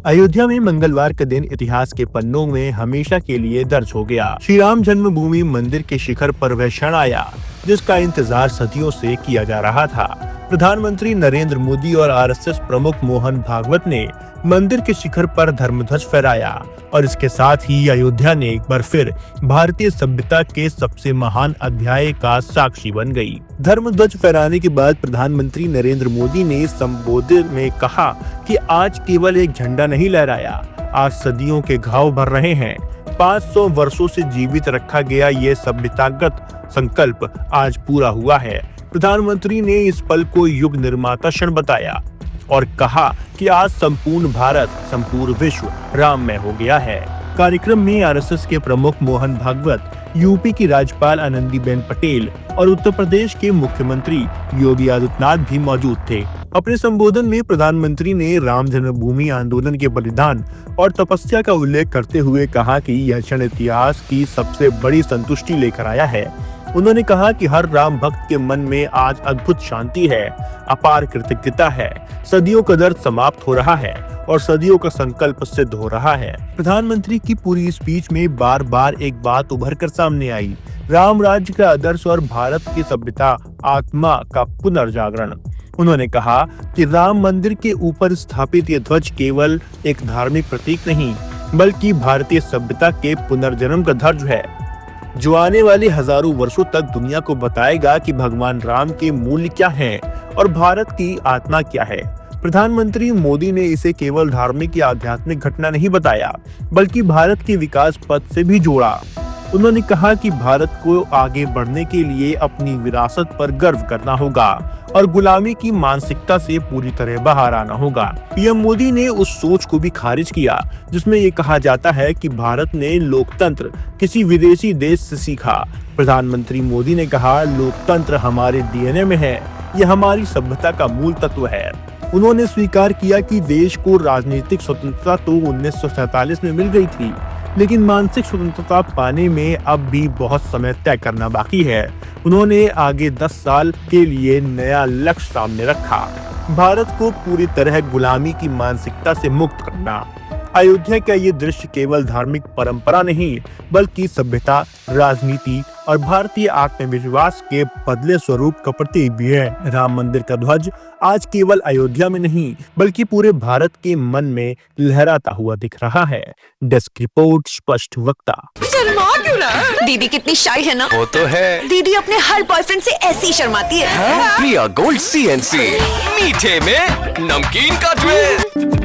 अयोध्या में मंगलवार का दिन इतिहास के पन्नों में हमेशा के लिए दर्ज हो गया। श्री राम जन्मभूमि मंदिर के शिखर पर वह क्षण आया जिसका इंतजार सदियों से किया जा रहा था। प्रधानमंत्री नरेंद्र मोदी और आरएसएस प्रमुख मोहन भागवत ने मंदिर के शिखर पर धर्मध्वज फहराया और इसके साथ ही अयोध्या ने एक बार फिर भारतीय सभ्यता के सबसे महान अध्याय का साक्षी बन गई। धर्मध्वज फहराने के बाद प्रधानमंत्री नरेंद्र मोदी ने संबोधन में कहा कि आज केवल एक झंडा नहीं लहराया, आज सदियों के घाव भर रहे हैं। 500 वर्षों से जीवित रखा गया ये सभ्यतागत संकल्प आज पूरा हुआ है। प्रधानमंत्री ने इस पल को युग निर्माता क्षण बताया और कहा कि आज संपूर्ण भारत, संपूर्ण विश्व राममय हो गया है। कार्यक्रम में आरएसएस के प्रमुख मोहन भागवत, यूपी की राज्यपाल आनंदीबेन पटेल और उत्तर प्रदेश के मुख्यमंत्री योगी आदित्यनाथ भी मौजूद थे। अपने संबोधन में प्रधानमंत्री ने राम जन्मभूमि आंदोलन के बलिदान और तपस्या का उल्लेख करते हुए कहा कि यह क्षण इतिहास की सबसे बड़ी संतुष्टि लेकर आया है। उन्होंने कहा कि हर राम भक्त के मन में आज अद्भुत शांति है, अपार कृतज्ञता है, सदियों का दर्द समाप्त हो रहा है और सदियों का संकल्प सिद्ध हो रहा है। प्रधानमंत्री की पूरी स्पीच में बार बार एक बात उभर कर सामने आई, राम राज्य का आदर्श और भारत की सभ्यता आत्मा का पुनर्जागरण। उन्होंने कहा कि राम मंदिर के ऊपर स्थापित ये ध्वज केवल एक धार्मिक प्रतीक नहीं, बल्कि भारतीय सभ्यता के पुनर्जन्म का ध्वज है, जो आने वाले हजारों वर्षों तक दुनिया को बताएगा कि भगवान राम के मूल्य क्या हैं और भारत की आत्मा क्या है। प्रधानमंत्री मोदी ने इसे केवल धार्मिक या आध्यात्मिक घटना नहीं बताया, बल्कि भारत के विकास पथ से भी जोड़ा। उन्होंने कहा कि भारत को आगे बढ़ने के लिए अपनी विरासत पर गर्व करना होगा और गुलामी की मानसिकता से पूरी तरह बाहर आना होगा। पीएम मोदी ने उस सोच को भी खारिज किया जिसमें ये कहा जाता है कि भारत ने लोकतंत्र किसी विदेशी देश से सीखा। प्रधानमंत्री मोदी ने कहा, लोकतंत्र हमारे डीएनए में है, यह हमारी सभ्यता का मूल तत्व है। उन्होंने स्वीकार किया कि देश को राजनीतिक स्वतंत्रता तो 1947 में मिल गई थी, लेकिन मानसिक स्वतंत्रता पाने में अब भी बहुत समय तय करना बाकी है। उन्होंने आगे 10 साल के लिए नया लक्ष्य सामने रखा, भारत को पूरी तरह गुलामी की मानसिकता से मुक्त करना। अयोध्या का ये दृश्य केवल धार्मिक परंपरा नहीं, बल्कि सभ्यता, राजनीति और भारतीय आत्मविश्वास के बदले स्वरूप का प्रतीक भी है। राम मंदिर का ध्वज आज केवल अयोध्या में नहीं, बल्कि पूरे भारत के मन में लहराता हुआ दिख रहा है। डेस्क रिपोर्ट, स्पष्ट वक्ता। शर्मा क्यों ना? दीदी कितनी शाय है ना? वो तो है। दीदी अपने हर बॉयफ्रेंड से ऐसी ही शर्माती है। प्रिया गोल्ड CNC, मीठे में नमकीन का ट्विस्ट।